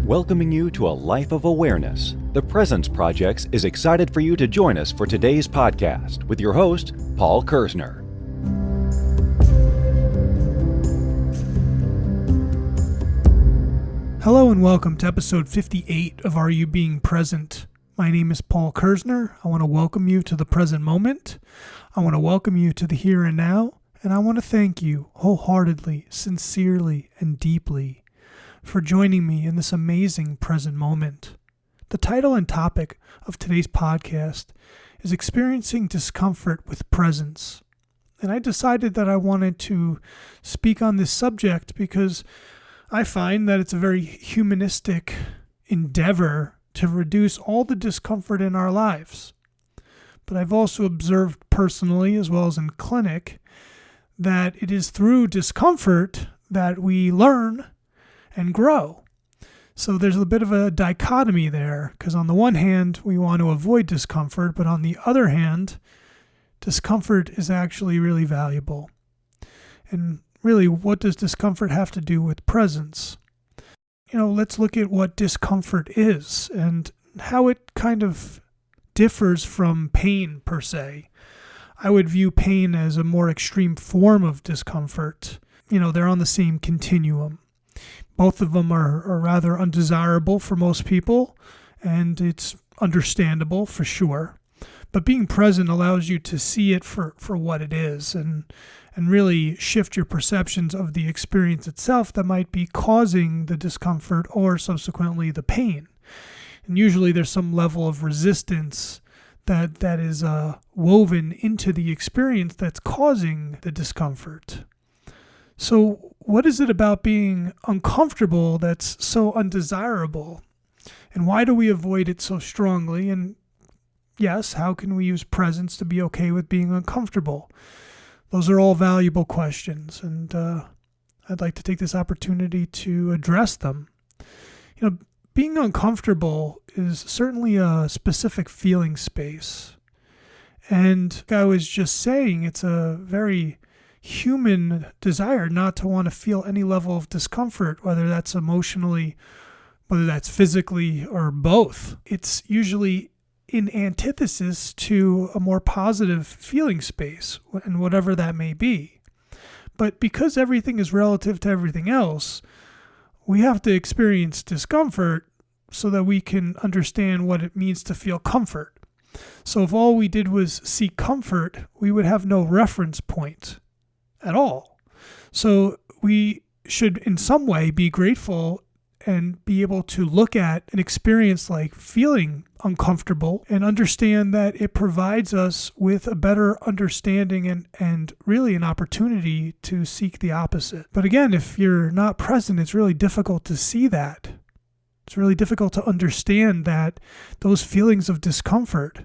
Welcoming you to a life of awareness, the Presence Project is excited for you to join us for today's podcast with your host, Paul Kerzner. Hello and welcome to episode 58 of Are You Being Present? My name is Paul Kerzner. I want to welcome you to the present moment. I want to welcome you to the here and now, and I want to thank you wholeheartedly, sincerely, and deeply for joining me in this amazing present moment. The title and topic of today's podcast is Experiencing Discomfort with Presence. And I decided that I wanted to speak on this subject because I find that it's a very humanistic endeavor to reduce all the discomfort in our lives. But I've also observed personally, as well as in clinic, that it is through discomfort that we learn and grow. So there's a bit of a dichotomy there, because on the one hand, we want to avoid discomfort, but on the other hand, discomfort is actually really valuable. And really, what does discomfort have to do with presence? Let's look at what discomfort is and how it kind of differs from pain per se. I would view pain as a more extreme form of discomfort. They're on the same continuum. Both of them are rather undesirable for most people, and it's understandable for sure. But being present allows you to see it for what it is and really shift your perceptions of the experience itself that might be causing the discomfort or subsequently the pain. And usually there's some level of resistance that is woven into the experience that's causing the discomfort. So what is it about being uncomfortable that's so undesirable? And why do we avoid it so strongly? And yes, how can we use presence to be okay with being uncomfortable? Those are all valuable questions, and I'd like to take this opportunity to address them. Being uncomfortable is certainly a specific feeling space. And like I was just saying, it's a very human desire not to want to feel any level of discomfort, whether that's emotionally, whether that's physically, or both. It's usually in antithesis to a more positive feeling space, and whatever that may be. But because everything is relative to everything else, we have to experience discomfort so that we can understand what it means to feel comfort. So if all we did was seek comfort, we would have no reference point at all. So we should in some way be grateful and be able to look at an experience like feeling uncomfortable and understand that it provides us with a better understanding and really an opportunity to seek the opposite. But again, if you're not present, it's really difficult to see that. It's really difficult to understand that those feelings of discomfort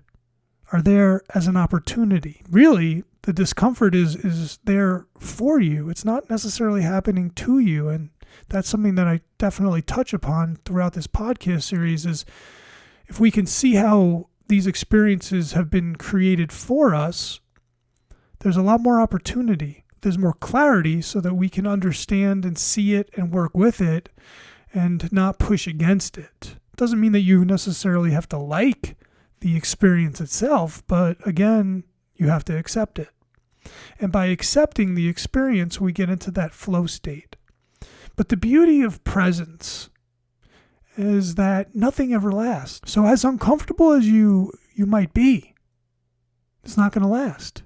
are there as an opportunity. Really, the discomfort is there for you. It's not necessarily happening to you. And that's something that I definitely touch upon throughout this podcast series is if we can see how these experiences have been created for us, there's a lot more opportunity. There's more clarity so that we can understand and see it and work with it and not push against it. It doesn't mean that you necessarily have to like the experience itself, but again, you have to accept it. And by accepting the experience, we get into that flow state. But the beauty of presence is that nothing ever lasts. So as uncomfortable as you might be, it's not going to last.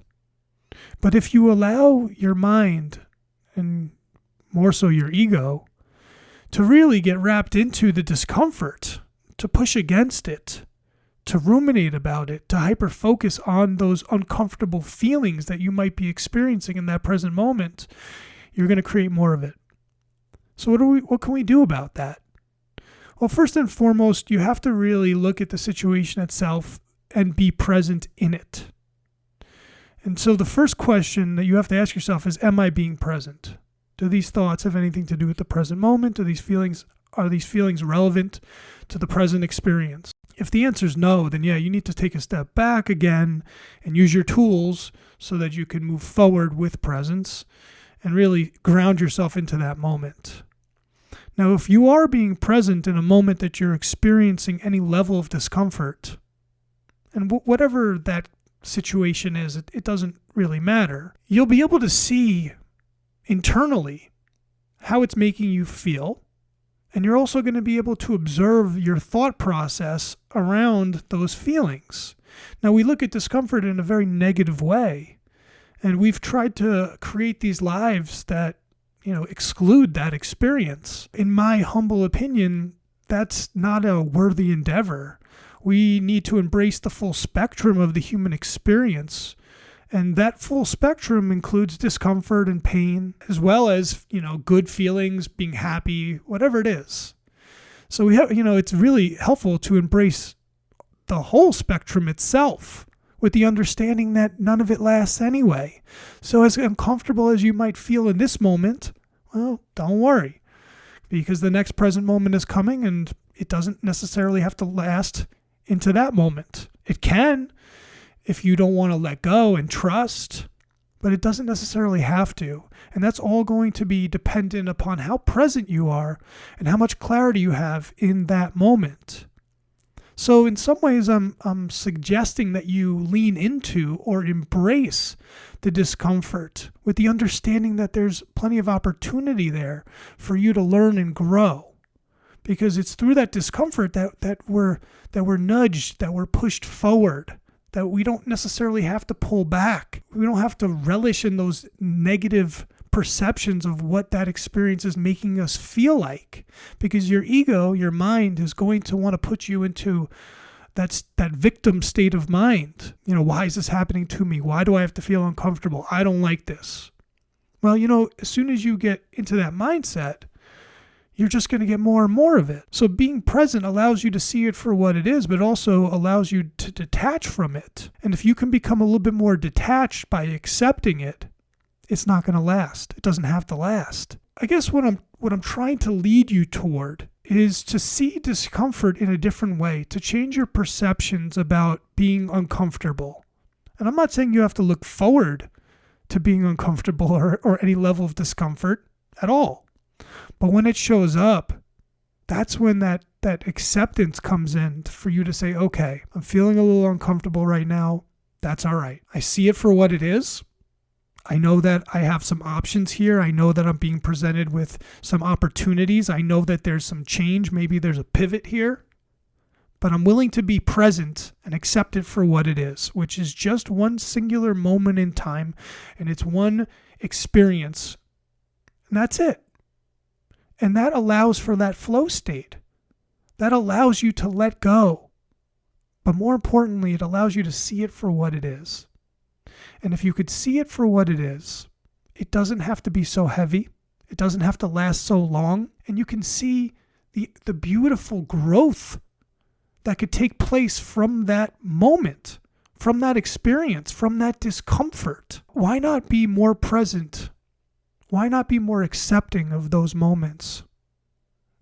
But if you allow your mind, and more so your ego, to really get wrapped into the discomfort, to push against it, to ruminate about it, to hyper-focus on those uncomfortable feelings that you might be experiencing in that present moment, you're going to create more of it. So what can we do about that? Well, first and foremost, you have to really look at the situation itself and be present in it. And so the first question that you have to ask yourself is, am I being present? Do these thoughts have anything to do with the present moment? Are these feelings relevant to the present experience? If the answer is no, then you need to take a step back again and use your tools so that you can move forward with presence and really ground yourself into that moment. Now, if you are being present in a moment that you're experiencing any level of discomfort, and whatever that situation is, it doesn't really matter, you'll be able to see internally how it's making you feel. And you're also going to be able to observe your thought process around those feelings. Now, we look at discomfort in a very negative way, and we've tried to create these lives that, exclude that experience. In my humble opinion, that's not a worthy endeavor. We need to embrace the full spectrum of the human experience. And that full spectrum includes discomfort and pain, as well as, good feelings, being happy, whatever it is. So we have, it's really helpful to embrace the whole spectrum itself with the understanding that none of it lasts anyway. So as uncomfortable as you might feel in this moment, well, don't worry, because the next present moment is coming and it doesn't necessarily have to last into that moment. It can, if you don't want to let go and trust, but it doesn't necessarily have to. And that's all going to be dependent upon how present you are and how much clarity you have in that moment. So in some ways, I'm suggesting that you lean into or embrace the discomfort with the understanding that there's plenty of opportunity there for you to learn and grow. Because it's through that discomfort that we're nudged, that we're pushed forward, that we don't necessarily have to pull back. We don't have to relish in those negative perceptions of what that experience is making us feel like. Because your ego, your mind, is going to want to put you into that victim state of mind. Why is this happening to me? Why do I have to feel uncomfortable? I don't like this. Well, as soon as you get into that mindset, you're just going to get more and more of it. So being present allows you to see it for what it is, but also allows you to detach from it. And if you can become a little bit more detached by accepting it, it's not going to last. It doesn't have to last. I guess what I'm trying to lead you toward is to see discomfort in a different way, to change your perceptions about being uncomfortable. And I'm not saying you have to look forward to being uncomfortable or any level of discomfort at all. But when it shows up, that's when that acceptance comes in for you to say, okay, I'm feeling a little uncomfortable right now. That's all right. I see it for what it is. I know that I have some options here. I know that I'm being presented with some opportunities. I know that there's some change. Maybe there's a pivot here. But I'm willing to be present and accept it for what it is, which is just one singular moment in time, and it's one experience. And that's it. And that allows for that flow state. That allows you to let go. But more importantly, it allows you to see it for what it is. And if you could see it for what it is, it doesn't have to be so heavy. It doesn't have to last so long. And you can see the beautiful growth that could take place from that moment, from that experience, from that discomfort. Why not be more present? Why not be more accepting of those moments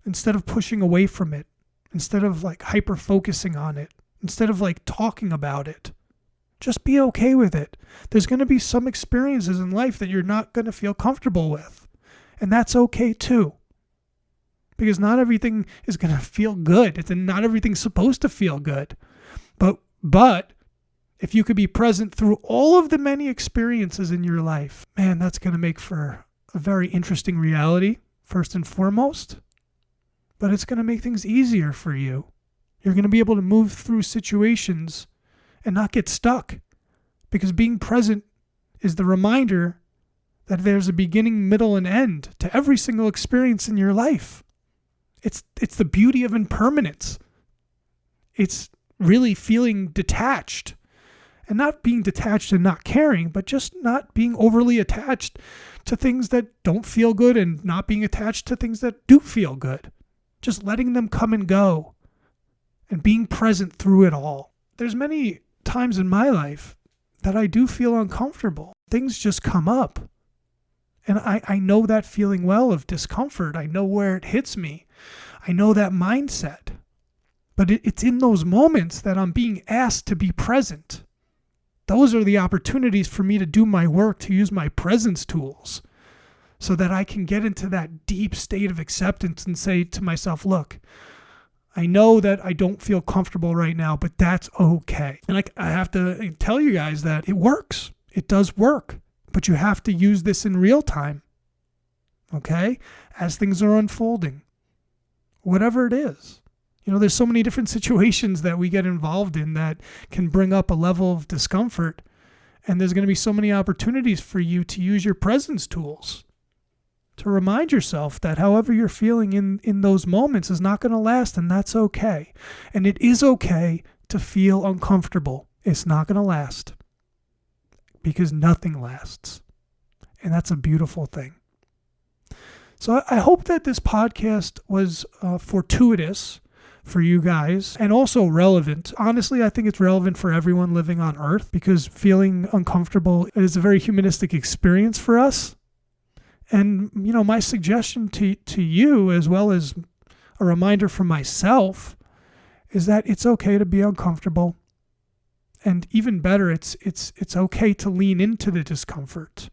instead of pushing away from it, instead of hyper-focusing on it, instead of talking about it? Just be okay with it. There's going to be some experiences in life that you're not going to feel comfortable with. And that's okay too. Because not everything is going to feel good. And not everything's supposed to feel good. But if you could be present through all of the many experiences in your life, man, that's going to make for a very interesting reality, first and foremost. But it's going to make things easier for you. You're going to be able to move through situations and not get stuck, because being present is the reminder that there's a beginning, middle, and end to every single experience in your life. It's the beauty of impermanence. It's really feeling detached, and not being detached and not caring, but just not being overly attached to things that don't feel good and not being attached to things that do feel good. Just letting them come and go and being present through it all. There's many times in my life that I do feel uncomfortable. Things just come up. And I know that feeling well of discomfort. I know where it hits me. I know that mindset. But it's in those moments that I'm being asked to be present. Those are the opportunities for me to do my work, to use my presence tools. so that I can get into that deep state of acceptance and say to myself, look, I know that I don't feel comfortable right now, but that's okay. And I have to tell you guys that it works. It does work, but you have to use this in real time, okay? As things are unfolding, whatever it is. There's so many different situations that we get involved in that can bring up a level of discomfort, and there's going to be so many opportunities for you to use your presence tools to remind yourself that however you're feeling in those moments is not going to last, and that's okay. And it is okay to feel uncomfortable. It's not going to last, because nothing lasts. And that's a beautiful thing. So I hope that this podcast was fortuitous for you guys and also relevant. Honestly, I think it's relevant for everyone living on Earth, because feeling uncomfortable is a very humanistic experience for us. And, my suggestion to you, as well as a reminder for myself, is that it's okay to be uncomfortable. And even better, it's okay to lean into the discomfort,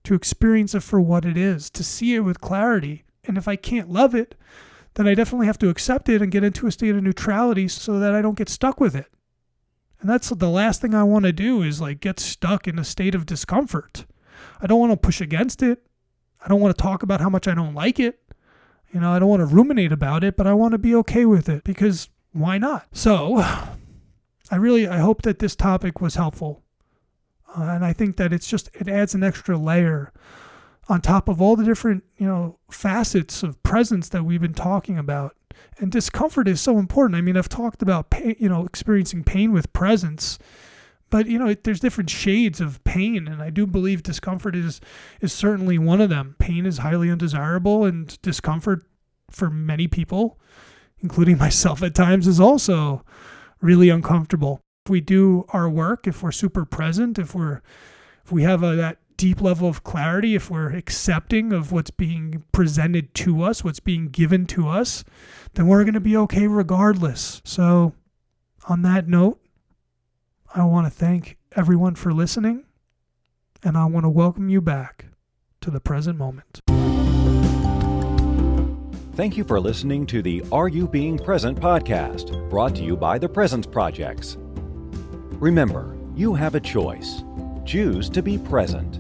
to experience it for what it is, to see it with clarity. And if I can't love it, then I definitely have to accept it and get into a state of neutrality so that I don't get stuck with it. And that's the last thing I want to do, is get stuck in a state of discomfort. I don't want to push against it. I don't want to talk about how much I don't like it. I don't want to ruminate about it, but I want to be okay with it, because why not? So I hope that this topic was helpful. And I think that it adds an extra layer on top of all the different, facets of presence that we've been talking about. And discomfort is so important. I mean, I've talked about pain, experiencing pain with presence, but there's different shades of pain, and I do believe discomfort is certainly one of them. Pain is highly undesirable, and discomfort for many people, including myself at times, is also really uncomfortable. If we do our work, if we're super present, if we have that deep level of clarity, if we're accepting of what's being presented to us, what's being given to us, then we're going to be okay regardless. So on that note, I want to thank everyone for listening, and I want to welcome you back to the present moment. Thank you for listening to the Are You Being Present podcast, brought to you by the Presence Projects. Remember, you have a choice. Choose to be present.